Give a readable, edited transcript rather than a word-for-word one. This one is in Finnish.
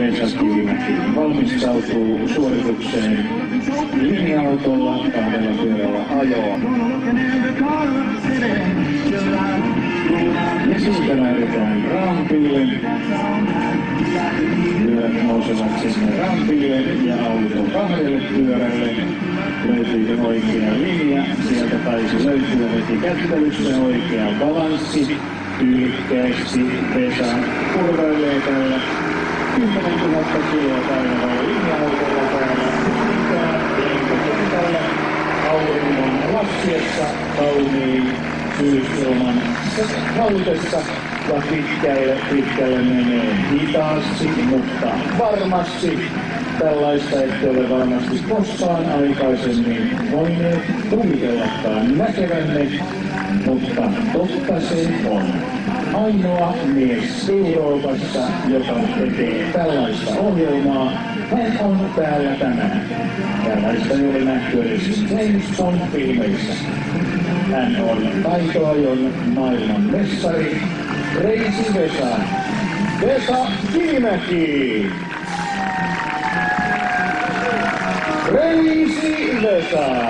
Vesa Kivimäki valmistautuu suoritukseen linja-autolla kahdella pyörällä ajoa. Ja siitä lähdetään rampille. Pyörät nousevat sinne rampille ja auto kahdelle pyörälle. Löytyykö oikea linja? Sieltä taisi löytyä heti kättelyssä oikea balanssi. Tyylikkäästi Vesa kurvailee tällä 10 000 kiloa painavalla linja-autolla täällä. Ja tällä auringon laskiessa kauniin syysilman halutessa ja pitkälle menee hitaasti, mutta varmasti. Tällaista ette ole varmasti koskaan aikaisemmin voineet kuvitellakaan näkevänne, mutta totta se on. Ainoa mies Euroopassa, joka tekee tällaista ohjelmaa, hän on täällä tänään. Tällaista ei ole nähty edes James Bond-filmeissä. Hän on taitoajon maailman mestari, Crazy Vesa. Vesa Kivimäki! Crazy Vesa!